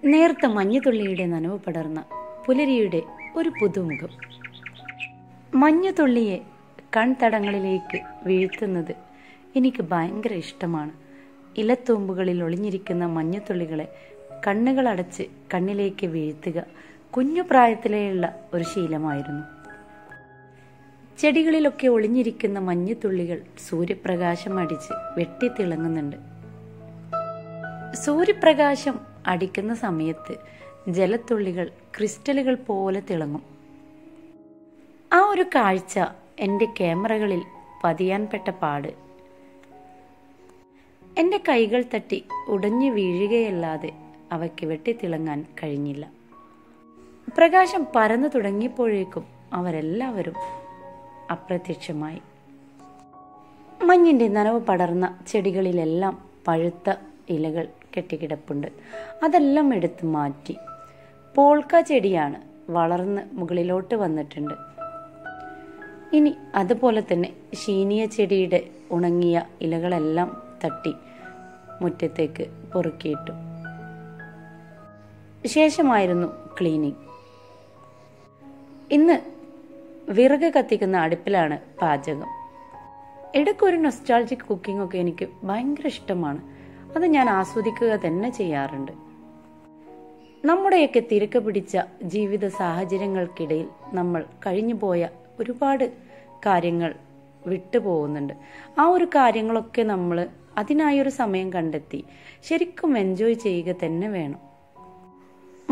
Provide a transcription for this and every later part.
നേർത്ത മഞ്ഞുതുള്ളിയുടെ നനവ് പടർന്ന പുലരിയുടെ ഒരു പുതുമുഖം. മഞ്ഞുതുള്ളിയെ കൺതടങ്ങളിലേക്ക് വീഴ്ത്തുന്നത് എനിക്ക് ഭയങ്കര ഇഷ്ടമാണ്. ഇലത്തൂമ്പുകളിൽ ഒളിഞ്ഞിരിക്കുന്ന മഞ്ഞുതുള്ളികളെ കണ്ണുകളടച്ച് കണ്ണിലേക്ക് വീഴ്ത്തുക കുഞ്ഞു പ്രായത്തിലേയുള്ള ഒരു ശീലമായിരുന്നു. ചെടികളിലൊക്കെ ഒളിഞ്ഞിരിക്കുന്ന മഞ്ഞുതുള്ളികൾ സൂര്യപ്രകാശം അടിച്ച് വെട്ടിത്തിളങ്ങുന്നുണ്ട്. സൂര്യപ്രകാശം അടിക്കുന്ന സമയത്ത് ജലത്തുള്ളികൾ ക്രിസ്റ്റലുകൾ പോലെ തിളങ്ങും. ആ ഒരു കാഴ്ച എൻ്റെ ക്യാമറകളിൽ പതിയാൻ പെട്ട പാട്. എൻ്റെ കൈകൾ തട്ടി ഉടഞ്ഞു വീഴുകയല്ലാതെ അവയ്ക്ക് വെട്ടിത്തിളങ്ങാൻ കഴിഞ്ഞില്ല. പ്രകാശം പരന്നു തുടങ്ങിയപ്പോഴേക്കും അവരെല്ലാവരും അപ്രത്യക്ഷമായി. മഞ്ഞിൻ്റെ നനവ് പടർന്ന ചെടികളിലെല്ലാം പഴുത്ത ഇലകൾ കെട്ടിക്കിടപ്പുണ്ട്. അതെല്ലാം എടുത്തു മാറ്റി. പോൾക്ക ചെടിയാണ്, വളർന്ന് മുകളിലോട്ട് വന്നിട്ടുണ്ട്. ഇനി അതുപോലെ തന്നെ ശീനിയ ചെടിയുടെ ഉണങ്ങിയ ഇലകളെല്ലാം തട്ടി മുറ്റത്തേക്ക് പൊറുക്കിയിട്ടു. ശേഷമായിരുന്നു ക്ലീനിങ്. ഇന്ന് വിറക് കത്തിക്കുന്ന അടുപ്പിലാണ് പാചകം. ഇടയ്ക്കൊരു നൊസ്റ്റാൾജിക് കുക്കിംഗ് ഒക്കെ എനിക്ക് ഭയങ്കര ഇഷ്ടമാണ്. അത് ഞാൻ ആസ്വദിക്കുക തന്നെ ചെയ്യാറുണ്ട്. നമ്മുടെയൊക്കെ തിരക്ക് പിടിച്ച ജീവിത സാഹചര്യങ്ങൾക്കിടയിൽ നമ്മൾ കഴിഞ്ഞുപോയ ഒരുപാട് കാര്യങ്ങൾ വിട്ടുപോകുന്നുണ്ട്. ആ ഒരു കാര്യങ്ങളൊക്കെ നമ്മൾ അതിനായൊരു സമയം കണ്ടെത്തി ശരിക്കും എൻജോയ് ചെയ്യുക തന്നെ വേണം.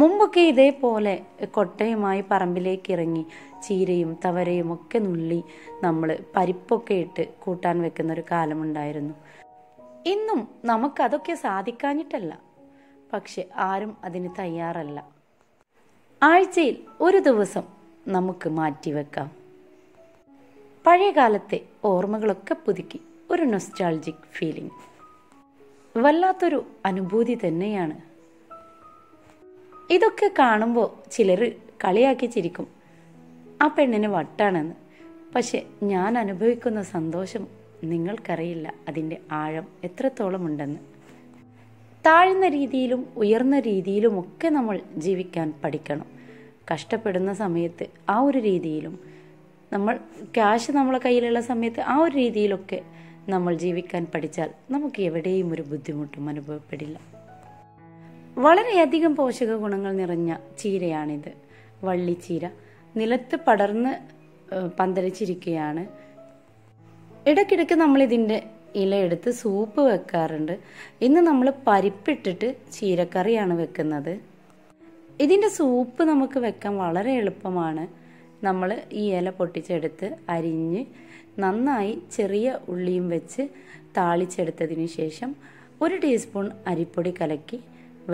മുമ്പൊക്കെ ഇതേപോലെ കൊട്ടയുമായി പറമ്പിലേക്ക് ഇറങ്ങി ചീരയും തവരയും ഒക്കെ നുള്ളി നമ്മൾ പരിപ്പൊക്കെ ഇട്ട് കൂട്ടാൻ വെക്കുന്ന ഒരു കാലമുണ്ടായിരുന്നു. ഇന്നും നമുക്കതൊക്കെ സാധിക്കാഞ്ഞിട്ടല്ല, പക്ഷെ ആരും അതിന് തയ്യാറല്ല. ആഴ്ചയിൽ ഒരു ദിവസം നമുക്ക് മാറ്റിവെക്കാം. പഴയ കാലത്തെ ഓർമ്മകളൊക്കെ പുതുക്കി ഒരു നൊസ്റ്റാൾജിക് ഫീലിംഗ്. വല്ലാത്തൊരു അനുഭൂതി തന്നെയാണ്. ഇതൊക്കെ കാണുമ്പോൾ ചിലർ കളിയാക്കി ചിരിക്കും, ആ പെണ്ണിന് വട്ടാണെന്ന്. പക്ഷെ ഞാൻ അനുഭവിക്കുന്ന സന്തോഷം നിങ്ങൾക്കറിയില്ല അതിൻ്റെ ആഴം എത്രത്തോളം ഉണ്ടെന്ന്. താഴ്ന്ന രീതിയിലും ഉയർന്ന രീതിയിലും ഒക്കെ നമ്മൾ ജീവിക്കാൻ പഠിക്കണം. കഷ്ടപ്പെടുന്ന സമയത്ത് ആ ഒരു രീതിയിലും, നമ്മൾ ക്യാഷ് നമ്മളെ കയ്യിലുള്ള സമയത്ത് ആ ഒരു രീതിയിലൊക്കെ നമ്മൾ ജീവിക്കാൻ പഠിച്ചാൽ നമുക്ക് എവിടെയും ഒരു ബുദ്ധിമുട്ടും അനുഭവപ്പെടില്ല. വളരെയധികം പോഷക ഗുണങ്ങൾ നിറഞ്ഞ ചീരയാണിത്. വള്ളിച്ചീര നിലത്ത് പടർന്ന് പന്തലിച്ചിരിക്കുകയാണ്. ഇടയ്ക്കിടയ്ക്ക് നമ്മൾ ഇതിൻ്റെ ഇല എടുത്ത് സൂപ്പ് വെക്കാറുണ്ട്. ഇന്ന് നമ്മൾ പരിപ്പിട്ടിട്ട് ചീരക്കറിയാണ് വെക്കുന്നത്. ഇതിൻ്റെ സൂപ്പ് നമുക്ക് വെക്കാൻ വളരെ എളുപ്പമാണ്. നമ്മൾ ഈ ഇല പൊട്ടിച്ചെടുത്ത് അരിഞ്ഞ് നന്നായി ചെറിയ ഉള്ളിയും വെച്ച് താളിച്ചെടുത്തതിന് ശേഷം 1 ടീസ്പൂൺ അരിപ്പൊടി കലക്കി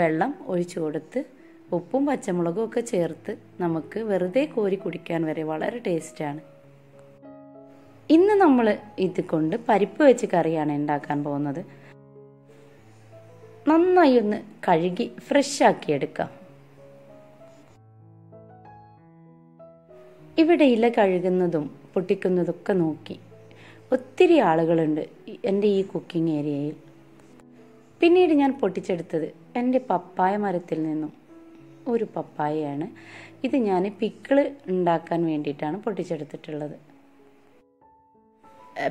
വെള്ളം ഒഴിച്ചു കൊടുത്ത് ഉപ്പും പച്ചമുളകും ഒക്കെ ചേർത്ത് നമുക്ക് വെറുതെ കോരി കുടിക്കാൻ വരെ വളരെ ടേസ്റ്റാണ്. ഇന്ന് നമ്മൾ ഇത് കൊണ്ട് പരിപ്പ് വെച്ച് കറിയാണ് ഉണ്ടാക്കാൻ പോകുന്നത്. നന്നായി ഒന്ന് കഴുകി ഫ്രഷ് ആക്കി എടുക്കാം. ഇവിടെ ഇല കഴുകുന്നതും പൊട്ടിക്കുന്നതൊക്കെ നോക്കി ഒത്തിരി ആളുകളുണ്ട് എൻ്റെ ഈ കുക്കിംഗ് ഏരിയയിൽ. പിന്നീട് ഞാൻ പൊട്ടിച്ചെടുത്തത് എൻ്റെ പപ്പായ മരത്തിൽ നിന്നും ഒരു പപ്പായയാണ്. ഇത് ഞാൻ പിക്കിള് ഉണ്ടാക്കാൻ വേണ്ടിയിട്ടാണ് പൊട്ടിച്ചെടുത്തിട്ടുള്ളത്.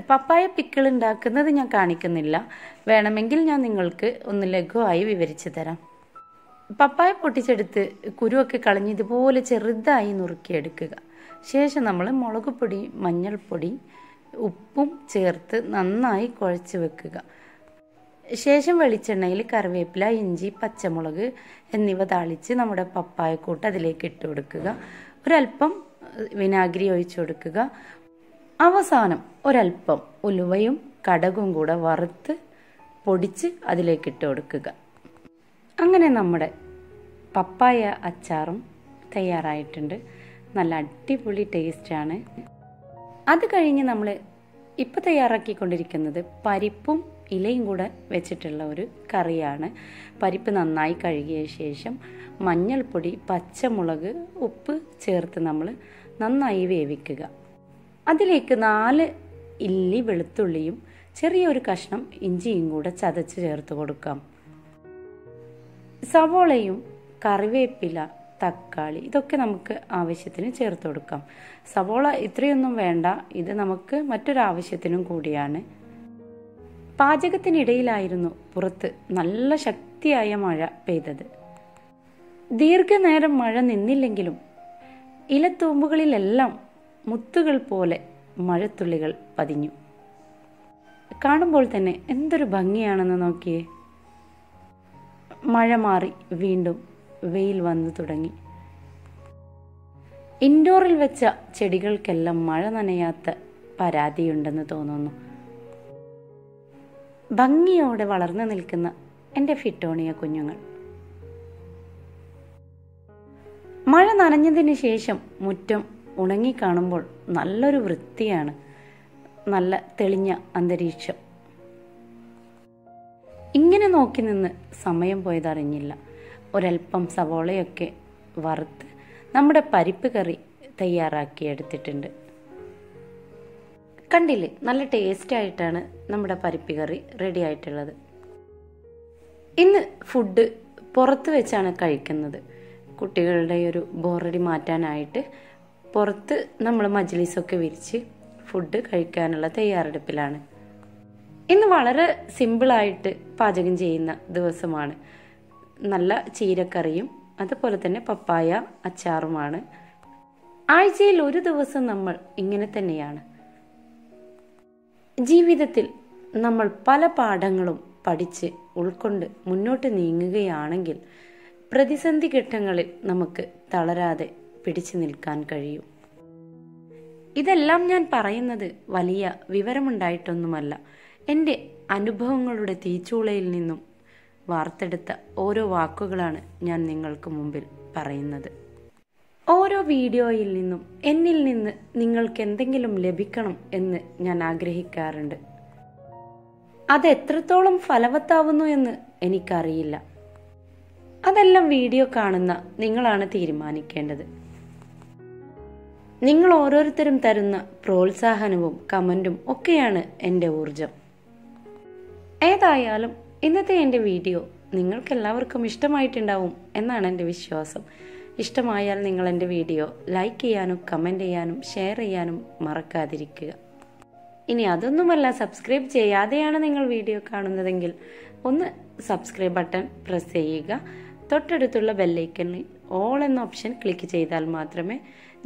പപ്പായ പിക്കിൾ ഉണ്ടാക്കുന്നത് ഞാൻ കാണിക്കുന്നില്ല. വേണമെങ്കിൽ ഞാൻ നിങ്ങൾക്ക് ഒന്ന് ലഘുവായി വിവരിച്ചു തരാം. പപ്പായ പൊട്ടിച്ചെടുത്ത് കുരുവൊക്കെ കളഞ്ഞ് ഇതുപോലെ ചെറുതായി നുറുക്കിയെടുക്കുക. ശേഷം നമ്മൾ മുളക് പൊടി, മഞ്ഞൾപ്പൊടി, ഉപ്പും ചേർത്ത് നന്നായി കുഴച്ച് വെക്കുക. ശേഷം വെളിച്ചെണ്ണയിൽ കറിവേപ്പില, ഇഞ്ചി, പച്ചമുളക് എന്നിവ താളിച്ച് നമ്മുടെ പപ്പായക്കൂട്ട് അതിലേക്ക് ഇട്ട് കൊടുക്കുക. ഒരല്പം വിനാഗിരി ഒഴിച്ചു കൊടുക്കുക. അവസാനം ഒരല്പം ഉലുവയും കടകും കൂടെ വറുത്ത് പൊടിച്ച് അതിലേക്ക് ഇട്ട് കൊടുക്കുക. അങ്ങനെ നമ്മുടെ പപ്പായ അച്ചാറും തയ്യാറായിട്ടുണ്ട്. നല്ല അടിപൊളി ടേസ്റ്റാണ്. അത് കഴിഞ്ഞ് നമ്മൾ ഇപ്പോൾ തയ്യാറാക്കിക്കൊണ്ടിരിക്കുന്നത് പരിപ്പും ഇലയും കൂടെ വെച്ചിട്ടുള്ള ഒരു കറിയാണ്. പരിപ്പ് നന്നായി കഴുകിയ ശേഷം മഞ്ഞൾപ്പൊടി, പച്ചമുളക്, ഉപ്പ് ചേർത്ത് നമ്മൾ നന്നായി വേവിക്കുക. അതിലേക്ക് 4 ഇല്ലി വെളുത്തുള്ളിയും ചെറിയൊരു കഷ്ണം ഇഞ്ചിയും കൂടെ ചതച്ച് ചേർത്ത് കൊടുക്കാം. സവോളയും കറിവേപ്പില, തക്കാളി ഇതൊക്കെ നമുക്ക് ആവശ്യത്തിന് ചേർത്ത് കൊടുക്കാം. സവോള ഇത്രയൊന്നും വേണ്ട, ഇത് നമുക്ക് മറ്റൊരാവശ്യത്തിനും കൂടിയാണ്. പാചകത്തിനിടയിലായിരുന്നു പുറത്ത് നല്ല ശക്തിയായ മഴ പെയ്തത്. ദീർഘനേരം മഴ നിന്നില്ലെങ്കിലും ഇലത്തൂമ്പുകളിലെല്ലാം മുത്തുകൾ പോലെ മഴത്തുള്ളികൾ പതിഞ്ഞു. കാണുമ്പോൾ തന്നെ എന്തൊരു ഭംഗിയാണെന്ന് നോക്കിയേ. മഴ മാറി വീണ്ടും വെയിൽ വന്നു തുടങ്ങി. ഇൻഡോറിൽ വെച്ച ചെടികൾക്കെല്ലാം മഴ നനയാത്ത പരാതിയുണ്ടെന്ന് തോന്നുന്നു. ഭംഗിയോടെ വളർന്നു നിൽക്കുന്ന എൻ്റെ ഫിറ്റോണിയ കുഞ്ഞുങ്ങൾ. മഴ നനഞ്ഞതിന് ശേഷം മുറ്റം ഉണങ്ങിക്കാണുമ്പോൾ നല്ലൊരു വൃത്തിയാണ്. നല്ല തെളിഞ്ഞ അന്തരീക്ഷം. ഇങ്ങനെ നോക്കി നിന്ന് സമയം പോയതറിഞ്ഞില്ല. ഒരൽപ്പം സവോളയൊക്കെ വറുത്ത് നമ്മുടെ പരിപ്പ് കറി തയ്യാറാക്കി എടുത്തിട്ടുണ്ട്. കണ്ടില്ലേ, നല്ല ടേസ്റ്റ് ആയിട്ടാണ് നമ്മുടെ പരിപ്പ് കറി റെഡി ആയിട്ടുള്ളത്. ഇന്ന് ഫുഡ് പുറത്ത് വെച്ചാണ് കഴിക്കുന്നത്. കുട്ടികളുടെ ഒരു ബോറടി മാറ്റാനായിട്ട് പുറത്ത് നമ്മൾ മജ്ലിസൊക്കെ വിരിച്ച് ഫുഡ് കഴിക്കാനുള്ള തയ്യാറെടുപ്പിലാണ്. ഇന്ന് വളരെ സിമ്പിളായിട്ട് പാചകം ചെയ്യുന്ന ദിവസമാണ്. നല്ല ചീരക്കറിയും അതുപോലെ തന്നെ പപ്പായ അച്ചാറുമാണ്. ആഴ്ചയിൽ ഒരു ദിവസം നമ്മൾ ഇങ്ങനെ തന്നെയാണ്. ജീവിതത്തിൽ നമ്മൾ പല പാഠങ്ങളും പഠിച്ച് ഉൾക്കൊണ്ട് മുന്നോട്ട് നീങ്ങുകയാണെങ്കിൽ പ്രതിസന്ധി ഘട്ടങ്ങളിൽ നമുക്ക് തളരാതെ പിടിച്ചു നിൽക്കാൻ കഴിയും. ഇതെല്ലാം ഞാൻ പറയുന്നത് വലിയ വിവരമുണ്ടായിട്ടൊന്നുമല്ല. എൻ്റെ അനുഭവങ്ങളുടെ തീച്ചൂളയിൽ നിന്നും വാർത്തെടുത്ത ഓരോ വാക്കുകളാണ് ഞാൻ നിങ്ങൾക്ക് മുമ്പിൽ പറയുന്നത്. ഓരോ വീഡിയോയിൽ നിന്നും എന്നിൽ നിന്ന് നിങ്ങൾക്ക് എന്തെങ്കിലും ലഭിക്കണം എന്ന് ഞാൻ ആഗ്രഹിക്കാറുണ്ട്. അത് എത്രത്തോളം ഫലവത്താവുന്നു എന്ന് എനിക്കറിയില്ല. അതെല്ലാം വീഡിയോ കാണുന്ന നിങ്ങളാണ് തീരുമാനിക്കേണ്ടത്. നിങ്ങൾ ഓരോരുത്തരും തരുന്ന പ്രോത്സാഹനവും കമൻറ്റും ഒക്കെയാണ് എൻ്റെ ഊർജം. ഏതായാലും ഇന്നത്തെ എൻ്റെ വീഡിയോ നിങ്ങൾക്കെല്ലാവർക്കും ഇഷ്ടമായിട്ടുണ്ടാവും എന്നാണ് എൻ്റെ വിശ്വാസം. ഇഷ്ടമായാൽ നിങ്ങൾ എൻ്റെ വീഡിയോ ലൈക്ക് ചെയ്യാനും കമൻറ്റ് ചെയ്യാനും ഷെയർ ചെയ്യാനും മറക്കാതിരിക്കുക. ഇനി അതൊന്നുമല്ല, സബ്സ്ക്രൈബ് ചെയ്യാതെയാണ് നിങ്ങൾ വീഡിയോ കാണുന്നതെങ്കിൽ ഒന്ന് സബ്സ്ക്രൈബ് ബട്ടൺ പ്രസ് ചെയ്യുക. തൊട്ടടുത്തുള്ള ബെല്ലൈക്കണിൽ ഓൾ എന്ന ഓപ്ഷൻ ക്ലിക്ക് ചെയ്താൽ മാത്രമേ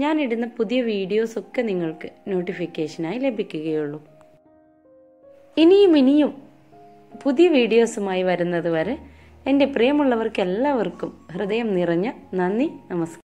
ഞാൻ ഇടുന്ന പുതിയ വീഡിയോസൊക്കെ നിങ്ങൾക്ക് നോട്ടിഫിക്കേഷനായി ലഭിക്കുകയുള്ളൂ. ഇനിയും പുതിയ വീഡിയോസുമായി വരുന്നത് വരെ എൻ്റെ പ്രിയമുള്ളവർക്ക് എല്ലാവർക്കും ഹൃദയം നിറഞ്ഞ നന്ദി, നമസ്കാരം.